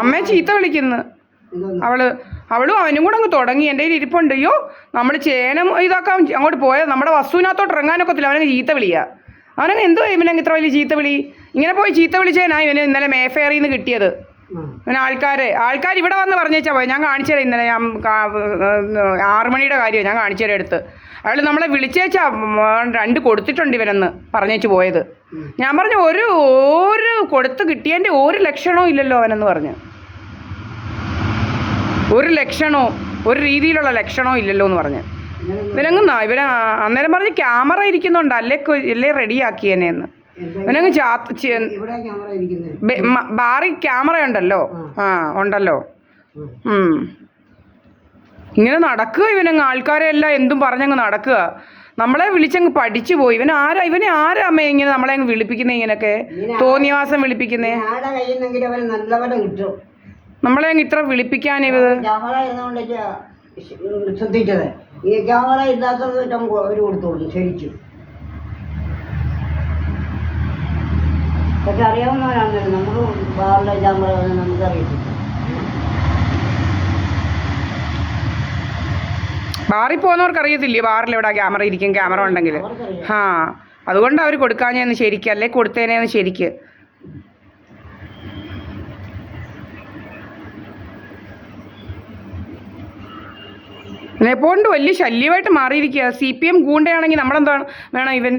അമ്മയെ ചീത്ത വിളിക്കുന്നു. അവളും അവനും കൂടെ അങ്ങ് തുടങ്ങി. എൻ്റെ കയ്യിൽ ഇരിപ്പുണ്ട്. അയ്യോ നമ്മൾ ചേനം ഇതാക്കാൻ അങ്ങോട്ട് പോയത് നമ്മുടെ വസ്തുവിനകത്തോട്ട് ഇറങ്ങാനൊക്കത്തില്ല. അവനങ്ങ് ചീത്ത വിളിയാ. അവനങ്ങ് എന്തോ ഇവനങ്ങ് ഇത്ര വലിയ ചീത്ത വിളി. ഇങ്ങനെ പോയി ചീത്ത വിളിച്ചേനാ ഇവന് ഇന്നലെ മേഫെയറിൽ നിന്ന് കിട്ടിയത്. പിന്നെ ആൾക്കാർ ഇവിടെ വന്ന് പറഞ്ഞേച്ചാ പോയി. ഞാൻ കാണിച്ചു തരാം. ഇന്നലെ ഞാൻ 6 മണിയുടെ കാര്യമാണ് ഞാൻ കാണിച്ചു തരാം എടുത്ത്. അയാൾ നമ്മളെ വിളിച്ചേച്ചാ 2 കൊടുത്തിട്ടുണ്ട് ഇവനെന്ന് പറഞ്ഞേച്ച് പോയത്. ഞാൻ പറഞ്ഞു ഒരു കൊടുത്ത് കിട്ടിയതിൻ്റെ ഒരു ലക്ഷണവും ഇല്ലല്ലോ അവനെന്ന് പറഞ്ഞു. ഒരു ലക്ഷണവും ഒരു രീതിയിലുള്ള ലക്ഷണവും ഇല്ലല്ലോ എന്ന് പറഞ്ഞ് ഇവനങ്ങ് ഇവന് അന്നേരം പറഞ്ഞ് ക്യാമറ ഇരിക്കുന്നുണ്ട് അല്ലേ റെഡിയാക്കിയേനെ എന്ന്. ഇവനങ്ങ് ബാറി ക്യാമറ ഉണ്ടല്ലോ. ഉണ്ടല്ലോ. ഇങ്ങനെ നടക്കുക ഇവനങ്ങ്. ആൾക്കാരെ എല്ലാം എന്തും പറഞ്ഞങ്ങ് നടക്കുക. നമ്മളെ വിളിച്ചങ്ങ് പഠിച്ചു പോയി. ഇവനെ ആരാ അമ്മ ഇങ്ങനെ നമ്മളെ അങ്ങ് വിളിപ്പിക്കുന്നേ? ഇങ്ങനെയൊക്കെ തോന്നിയവാസം വിളിപ്പിക്കുന്നേ. നമ്മളെ അങ്ങ് ഇത്ര വിളിപ്പിക്കാൻ ശ്രദ്ധിച്ചത് ഈ ക്യാമറ ഇല്ലാത്തത് അവർ കൊടുത്തോളൂ ശരിക്കും. പക്ഷെ അറിയാവുന്നവരാണ്. നമുക്ക് ബാറിലെ ക്യാമറ നമുക്കറിയത്തില്ല. ബാറിൽ പോകുന്നവർക്ക് അറിയത്തില്ലേ ബാറിൽ എവിടെ ക്യാമറ ഇരിക്കും? ക്യാമറ ഉണ്ടെങ്കിൽ അതുകൊണ്ട് അവർ കൊടുക്കാഞ്ഞെന്ന് ശരിക്കും. അല്ലേ കൊടുത്തേനേന്ന് ശരിക്ക്. ഇതിനെപ്പോണ്ട് വലിയ ശല്യമായിട്ട് മാറിയിരിക്കുക. CPM ഗൂണ്ടയാണെങ്കിൽ നമ്മളെന്താണ് വേണം? ഇവൻ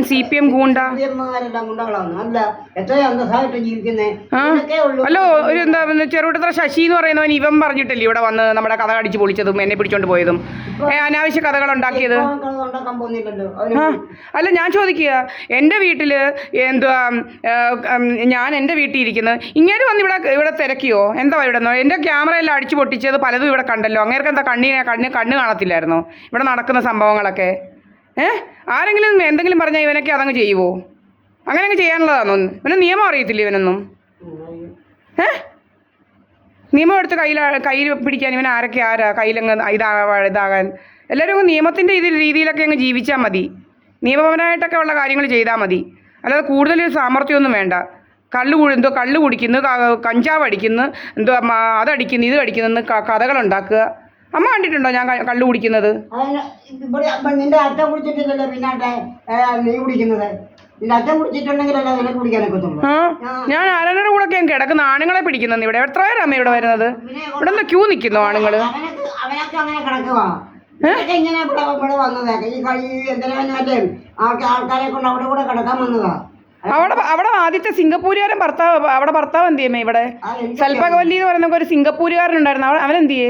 CPM ഗൂണ്ട. അല്ലോ ഒരു എന്താ ചെറുകിടത്ര ശശി എന്ന് പറയുന്നവൻ ഇവൻ പറഞ്ഞിട്ടില്ലേ ഇവിടെ വന്ന് നമ്മുടെ കഥ അടിച്ച് പൊളിച്ചതും എന്നെ പിടിച്ചോണ്ട് പോയതും അനാവശ്യ കഥകൾ ഉണ്ടാക്കിയത്. അല്ല ഞാൻ ചോദിക്കുക, എൻ്റെ വീട്ടിൽ എന്തുവാ ഞാൻ എൻ്റെ വീട്ടിൽ ഇരിക്കുന്നത് ഇങ്ങനെ വന്ന് ഇവിടെ തിരക്കിയോ? എന്താ ഇവിടെ എൻ്റെ ക്യാമറയെല്ലാം അടിച്ച് പൊട്ടിച്ചത് പലതും ഇവിടെ കണ്ടല്ലോ. അങ്ങേർക്ക് എന്താ കണ്ണ് കാണത്തില്ലായിരുന്നോ ഇവിടെ നടക്കുന്ന സംഭവങ്ങളൊക്കെ? ആരെങ്കിലും എന്തെങ്കിലും പറഞ്ഞാൽ ഇവനൊക്കെ അതങ്ങ് ചെയ്യുമോ? അങ്ങനെ അങ്ങ് ചെയ്യാനുള്ളതാണോ? ഇവന് നിയമം അറിയത്തില്ല ഇവനൊന്നും. നിയമം എടുത്ത് കയ്യിൽ പിടിക്കാൻ ഇവൻ ആരാ കയ്യിലങ്ങ് ഇതാകാൻ? എല്ലാവരും അങ്ങ് നിയമത്തിൻ്റെ രീതിയിലൊക്കെ അങ്ങ് ജീവിച്ചാൽ മതി. നിയമപരമായിട്ടൊക്കെ ഉള്ള കാര്യങ്ങൾ ചെയ്താൽ മതി. അല്ലാതെ കൂടുതൽ സാമർത്ഥ്യമൊന്നും വേണ്ട. കള്ള് കുടിക്കുന്നു, കഞ്ചാവ് അടിക്കുന്നു, അതടിക്കുന്നു, ഇത് അടിക്കുന്നു കഥകളുണ്ടാക്കുക. അമ്മ കണ്ടിട്ടുണ്ടോ ഞാൻ കള്ളു കുടിക്കുന്നത്? നിന്റെ അച്ഛൻ കുടിച്ചിട്ടില്ലല്ലോ പിന്നെ നീ കുടിക്കുന്നത്. നിന്റെ അച്ഛൻ കുടിച്ചിട്ടുണ്ടെങ്കിലല്ലേ നിനക്ക് കുടിക്കാനൊക്കത്തുള്ളൂ. ഞാൻ ആരാരുടെ കൂടെ ഒക്കെ കിടക്കുന്ന ആണുങ്ങളെ പിടിക്കുന്നത്. ഇവിടെ എത്ര പേരാ അമ്മ ഇവിടെ വരുന്നത്? ഇവിടെ എന്താ ക്യൂ നിൽക്കുന്നു ആണുങ്ങൾ? അവനൊക്കെ അങ്ങനെ കിടക്കുവാ. ഇങ്ങനെ ഇവിടെ വന്നതേ ഈ കളി എന്തെങ്കിലും മറ്റേ ആൾക്കാരെ കൊണ്ട് അവിടെ കൂടെ കിടക്കാൻ വന്നതാ. അവിടെ ആദ്യത്തെ സിംഗപ്പൂരുകാരൻ അവിടെ ഭർത്താവ് എന്ത് ചെയ്യുമേ? ഇവിടെ സൽപകവല്ലി എന്ന് പറയുന്ന ഒരു സിംഗപ്പൂരുകാരൻ ഉണ്ടായിരുന്നു. അവൻ എന്ത് ചെയ്യേ?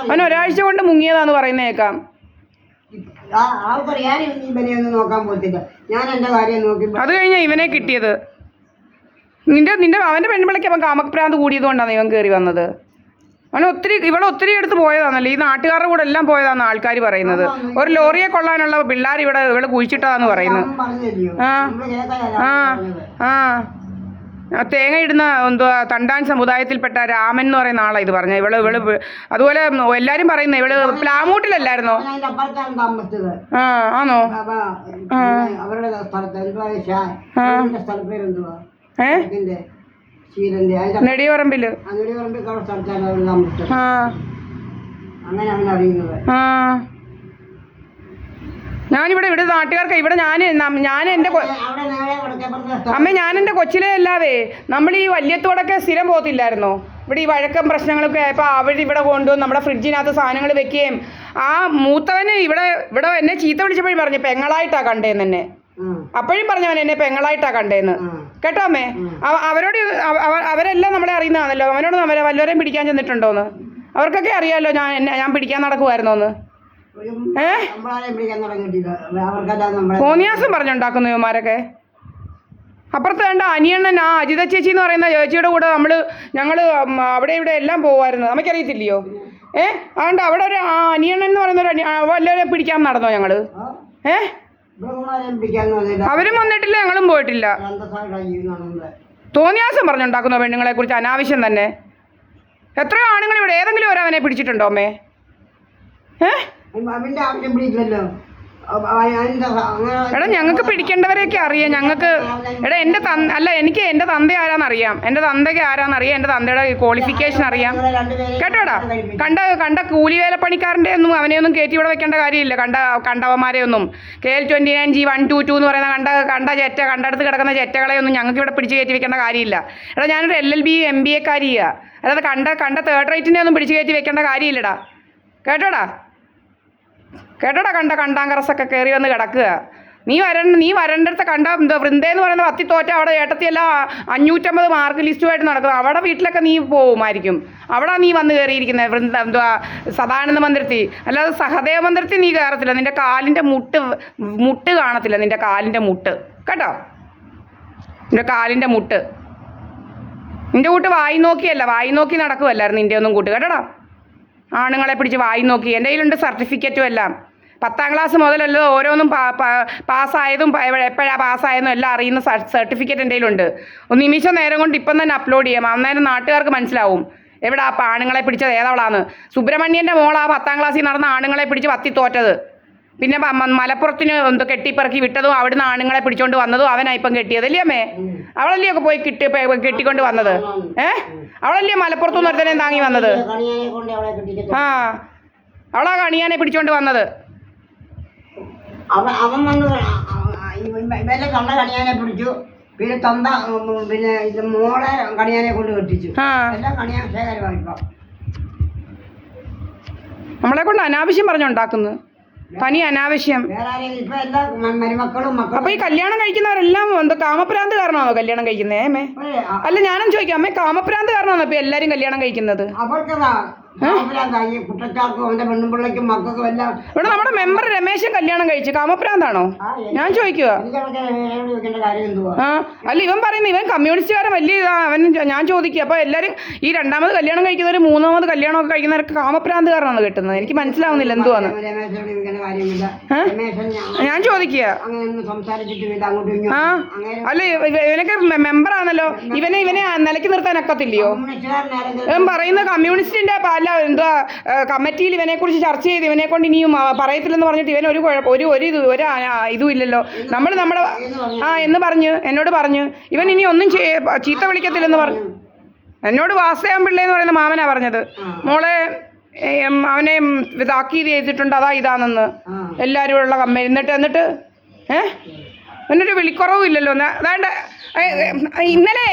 അവൻ ഒരാഴ്ച കൊണ്ട് മുങ്ങിയതാന്ന് പറയുന്ന കേൾക്കാം. അത് കഴിഞ്ഞാ ഇവനെ കിട്ടിയത്. അവന്റെ പെൺപിള്ളയ്ക്ക് അവൻ കാമപ്രാന്ത് കൂടിയത് കൊണ്ടാണ് ഇവൻ കയറി വന്നത്. അവൻ ഇവിടെ ഒത്തിരി എടുത്ത് പോയതാണല്ലോ. ഈ നാട്ടുകാരുടെ കൂടെ എല്ലാം പോയതാന്ന് ആൾക്കാർ പറയുന്നത്. ഒരു ലോറിയെ കൊള്ളാനുള്ള പിള്ളേർ ഇവിടെ കുഴിച്ചിട്ടതാന്ന് പറയുന്നത്. തേങ്ങ ഇടുന്ന എന്തുവാ തണ്ടാൻ സമുദായത്തിൽപ്പെട്ട രാമൻ എന്ന് പറയുന്ന ആളാണ് ഇത് പറഞ്ഞത്. ഇവള് അതുപോലെ എല്ലാരും പറയുന്നത് ഇവള് പ്ലാമൂട്ടിലല്ലായിരുന്നോ? ആണോ? നെടിയറമ്പില്. ഞാനിവിടെ നാട്ടുകാർക്ക് ഇവിടെ ഞാൻ എൻ്റെ അമ്മ എൻ്റെ കൊച്ചിലെ അല്ലാതെ നമ്മൾ ഈ വല്യത്തോടൊക്കെ സ്ഥിരം പോകത്തില്ലായിരുന്നോ? ഇവിടെ ഈ വഴക്കം പ്രശ്നങ്ങളൊക്കെ ആയപ്പോൾ ഇവിടെ കൊണ്ടുവന്ന് നമ്മുടെ ഫ്രിഡ്ജിനകത്ത് സാധനങ്ങൾ വെക്കുകയും ആ മൂത്തവന് ഇവിടെ എന്നെ ചീത്ത വിളിച്ചപ്പോഴും പറഞ്ഞു പെങ്ങളായിട്ടാണ് കണ്ടേന്ന് എന്നെ. അപ്പോഴും പറഞ്ഞവൻ എന്നെ പെങ്ങളായിട്ടാ കണ്ടേന്ന്. കേട്ടോ അമ്മേ? അവരോട് അവരെല്ലാം നമ്മളെ അറിയുന്നതാണല്ലോ. അവനോട് വല്ലവരെയും പിടിക്കാൻ ചെന്നിട്ടുണ്ടോന്ന് അവർക്കൊക്കെ അറിയാമല്ലോ ഞാൻ പിടിക്കാൻ നടക്കുമായിരുന്നോന്ന്. തോന്നിയാസം പറഞ്ഞുണ്ടാക്കുന്നു ഇവന്മാരൊക്കെ. അപ്പുറത്ത് വേണ്ട അനിയണ്ണൻ അജിത ചേച്ചി എന്ന് പറയുന്ന ചേച്ചിയുടെ കൂടെ ഞങ്ങൾ അവിടെ ഇവിടെ എല്ലാം പോകുമായിരുന്നു. നമുക്കറിയത്തില്ലയോ? അതുകൊണ്ട് അവിടെ ഒരു അനിയണ്ണൻ എന്ന് പറയുന്ന വല്ലവരെ പിടിക്കാൻ നടന്നോ ഞങ്ങള്? അവരും വന്നിട്ടില്ല, ഞങ്ങളും പോയിട്ടില്ല. തോന്നിയാസം പറഞ്ഞുണ്ടാക്കുന്ന പെണ്ണുങ്ങളെ കുറിച്ച് അനാവശ്യം തന്നെ. എത്രയോ ആണുങ്ങൾ ഇവിടെ ഏതെങ്കിലും ഒരവനെ പിടിച്ചിട്ടുണ്ടോ അമ്മേ? എടാ ഞങ്ങൾക്ക് പിടിക്കേണ്ടവരെയൊക്കെ അറിയാം ഞങ്ങൾക്ക്. എടാ എൻ്റെ അല്ല എനിക്ക് എൻ്റെ തന്ത ആരാന്നറിയാം, എൻ്റെ തന്തയ്ക്ക് ആരാന്നറിയാം, എൻ്റെ തന്തയുടെ ക്വാളിഫിക്കേഷൻ അറിയാം. കേട്ടോടാ, കണ്ട കൂലി വേലപ്പണിക്കാരൻ്റെ ഒന്നും അവനെയൊന്നും കയറ്റി ഇവിടെ വെക്കേണ്ട കാര്യമില്ല. കണ്ടവന്മാരെ ഒന്നും KL-29G 122 എന്ന് പറയുന്ന കണ്ടടുത്ത് കിടക്കുന്ന ചെറ്റകളെയൊന്നും ഞങ്ങൾക്ക് ഇവിടെ പിടിച്ച് കയറ്റി വെക്കേണ്ട കാര്യമില്ല. എടാ ഞാനൊരു LLB MBA കാരിയാണ്, അല്ലാതെ കണ്ട തേർഡ് റേറ്റിനെ ഒന്നും പിടിച്ച് കയറ്റി വെക്കേണ്ട കാര്യമില്ലടാ. കേട്ടോടാ കണ്ടാങ്കറസൊക്കെ കയറി വന്ന് കിടക്കുക. നീ വരേണ്ടടുത്ത് എന്താ വൃന്ദയെന്ന് പറയുന്ന പത്തി തോറ്റ അവിടെ ഏട്ടത്തിയെല്ലാം 550 മാർക്ക് ലിസ്റ്റുമായിട്ട് നടക്കുന്നത്. അവിടെ വീട്ടിലൊക്കെ നീ പോവുമായിരിക്കും. അവിടെ നീ വന്ന് കയറിയിരിക്കുന്നത് എന്തുവാ സദാനന്ദ മന്ദിരത്തിൽ, അല്ലാതെ സഹദേവ മന്ദിരത്തിൽ നീ കയറത്തില്ല. നിൻ്റെ കാലിൻ്റെ മുട്ട് കാണത്തില്ല, നിൻ്റെ കാലിൻ്റെ മുട്ട് കേട്ടോ, നിൻ്റെ കാലിൻ്റെ മുട്ട്. നിൻ്റെ കൂട്ട് വായി നോക്കി നടക്കുമല്ലായിരുന്നു നിൻ്റെ ഒന്നും കൂട്ട് കേട്ടോടാ. ആണുങ്ങളെ പിടിച്ച് വായി നോക്കി. എൻ്റെ കയ്യിലുണ്ട് സർട്ടിഫിക്കറ്റും എല്ലാം. 10ാം ക്ലാസ് മുതലല്ലോ ഓരോന്നും പാസ്സായതും എപ്പോഴാണ് പാസ്സായതും എല്ലാം അറിയുന്ന സർട്ടിഫിക്കറ്റ് എൻ്റെ കയ്യിലുണ്ട്. ഒരു നിമിഷം നേരം കൊണ്ട് ഇപ്പം തന്നെ അപ്ലോഡ് ചെയ്യാം. അന്നേരം നാട്ടുകാർക്ക് മനസ്സിലാവും എവിടെ ആ ആണുങ്ങളെ പിടിച്ചത് ഏതവളാന്ന്. സുബ്രഹ്മണ്യൻ്റെ മോളാ 10ാം ക്ലാസ്സിൽ നടന്ന ആണുങ്ങളെ പിടിച്ച് വത്തി തോറ്റത്. പിന്നെ മലപ്പുറത്തിന് കെട്ടിപ്പറക്കി വിട്ടതും അവിടുന്ന് ആണുങ്ങളെ പിടിച്ചോണ്ട് വന്നതും അവനാ ഇപ്പം കെട്ടിയത് അല്ലേ അമ്മേ? അവളല്ലേ ഒക്കെ പോയി കെട്ടിക്കൊണ്ട് വന്നത്? അവളല്ലേ മലപ്പുറത്തുനിന്ന് ഒരുത്തനെ താങ്ങി വന്നത്? ആ അവളാ കണിയാനെ പിടിച്ചോണ്ട് വന്നത്. അവൻ വന്ന് ഇവന്റെ കണ്ട കണിയാനെ പിടിച്ചു, പിന്നെ ഇത് മോളെ കണിയാനെ കൊണ്ട് കെട്ടിച്ചു. എല്ലാം കണിയാൻ ശേഖരമാണ് ഇപ്പം. നമ്മളെ കൊണ്ട് അനാവശ്യം പറഞ്ഞുണ്ടാക്കുന്നു, തനി അനാവശ്യം. അപ്പൊ ഈ കല്യാണം കഴിക്കുന്നവരെല്ലാം എന്താ കാമപ്രാന്ത് കാരണമാണോ കല്യാണം കഴിക്കുന്നേ അമ്മേ? അല്ല ഞാനും ചോദിക്കാം അമ്മേ, കാമപ്രാന്ത് കാരണമാണോ ഇപ്പൊ എല്ലാരും കല്യാണം കഴിക്കുന്നത്? ഇവിടെ നമ്മുടെ മെമ്പർ രമേശൻ കല്യാണം കഴിച്ചു, കാമപ്രാന്താണോ ഞാൻ ചോദിക്കുക? അല്ല ഇവൻ പറയുന്നത് ഇവൻ കമ്മ്യൂണിസ്റ്റുകാരൻ വലിയ ഇതാ അവൻ. ഞാൻ ചോദിക്കുക അപ്പൊ എല്ലാരും ഈ 2ാമത് കല്യാണം കഴിക്കുന്നവർ 3ാമത് കല്യാണമൊക്കെ കഴിക്കുന്നവർക്ക് കാമപ്രാന്ത് കാരണമാണ് കിട്ടുന്നത്. എനിക്ക് മനസ്സിലാവുന്നില്ല എന്തുവാന്ന് ഞാൻ ചോദിക്കുക. അല്ല ഇവനൊക്കെ മെമ്പറാണല്ലോ, ഇവനെ നിലയ്ക്ക് നിർത്താൻ ഒക്കത്തില്ലയോ? ഇവൻ പറയുന്ന കമ്മ്യൂണിസ്റ്റിന്റെ അല്ല എന്താ കമ്മിറ്റിയിൽ ഇവനെ കുറിച്ച് ചർച്ച ചെയ്ത് ഇവനെ കൊണ്ട് ഇനിയും പറയത്തില്ലെന്ന് പറഞ്ഞിട്ട് ഇവൻ ഒരു ഇതും ഇല്ലല്ലോ. നമ്മുടെ എന്ന് എന്നോട് പറഞ്ഞു ഇവൻ ഇനി ഒന്നും ചീത്ത വിളിക്കത്തില്ലെന്ന് പറഞ്ഞു. എന്നോട് വാസയാൻ പിള്ളേന്ന് പറയുന്ന മാമനാ പറഞ്ഞത്, മോളെ അവനെ താക്കീത് ചെയ്തിട്ടുണ്ട് ഇതാണെന്ന് എല്ലാവരും ഉള്ള കമ്മ. എന്നിട്ട് എന്നൊരു വിളിക്കുറവും ഇല്ലല്ലോ. അതാണ്ട് ഇന്നലെ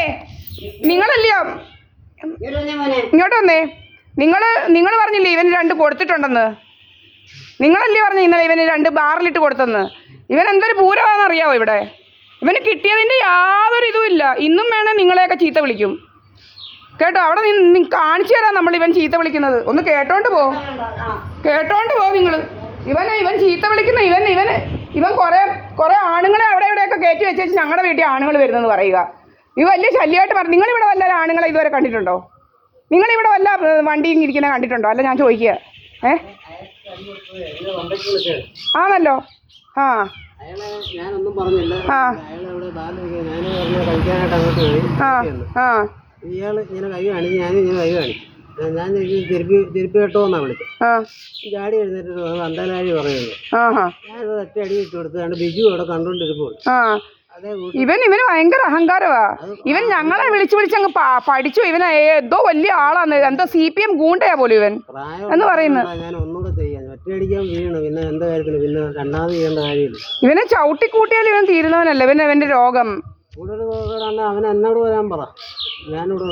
നിങ്ങളല്ലയോ ഇങ്ങോട്ട് വന്നേ, നിങ്ങൾ പറഞ്ഞില്ലേ ഇവന് 2 കൊടുത്തിട്ടുണ്ടെന്ന്? നിങ്ങളല്ലേ പറഞ്ഞു ഇന്നലെ ഇവന് 2 ബാറിലിട്ട് കൊടുത്തെന്ന്? ഇവൻ എന്തൊരു പൂരമാണെന്നറിയാവോ ഇവിടെ? ഇവന് കിട്ടിയതിൻ്റെ യാതൊരു ഇതും ഇല്ല. ഇന്നും വേണേൽ നിങ്ങളെയൊക്കെ ചീത്ത വിളിക്കും കേട്ടോ. അവിടെ കാണിച്ചു തരാം നമ്മൾ ഇവൻ ചീത്ത വിളിക്കുന്നത്. ഒന്ന് കേട്ടോണ്ട് പോ നിങ്ങൾ. ഇവൻ ചീത്ത വിളിക്കുന്ന ഇവൻ കുറേ ആണുങ്ങളെ അവിടെ ഇവിടെയൊക്കെ കയറ്റി വെച്ചേച്ച് ഞങ്ങളുടെ വീട്ടിൽ ആണുങ്ങൾ വരുന്നെന്ന് പറയുക. ഇത് വലിയ ശല്യമായിട്ട് പറഞ്ഞു. നിങ്ങളിവിടെ വല്ല ആണുങ്ങളെ ഇതുവരെ കണ്ടിട്ടുണ്ടോ? നിങ്ങളിവിടെ വല്ല വണ്ടിയും ഇരിക്കുന്ന കണ്ടിട്ടുണ്ടോ? അല്ല ഞാൻ ചോദിക്കുക. ആണല്ലോ. ഞാനൊന്നും പറഞ്ഞില്ല. ഇയാള് ഇങ്ങനെ കൈ കാണിച്ചു, ഞാനും ഇങ്ങനെ കൈ കാണിച്ചു. ഞാൻ തിരുപ്പി കേട്ടോന്നാ വിളിച്ചത്. ചാടി എഴുന്നേറ്റ് അന്തലാഴി പറയുന്നത്. ഞാനത് ഒറ്റ അടി ഇട്ട് കൊടുത്താണ്. ബിജു അവിടെ കണ്ടോണ്ടിരിപ്പോൾ. ഇവന് ഭയങ്കര അഹങ്കാരമാ. ഇവൻ ഞങ്ങളെ വിളിച്ചങ്ങ് പഠിച്ചു. ഇവൻ എന്തോ വലിയ ആളാന്ന്, എന്തോ CPM ഗൂണ്ടയാ പോലും ഇവൻ എന്ന് പറയുന്നത്. ഞാൻ ഒന്നുകൂടെ ചെയ്യാൻ ഒറ്റയടിക്കാൻ വീഴണം. പിന്നെ എന്താ കാര്യത്തിന് പിന്നെ 2ാമത് ചെയ്യേണ്ട കാര്യമില്ല. ഇവനെ ചവിട്ടിക്കൂട്ടിയാൽ ഇവൻ തീരുന്നവനല്ല. ഇവന്റെ രോഗം കൂടുതൽ അവൻ എന്നോട് വരാൻ പറ. ഞാനിവിടെ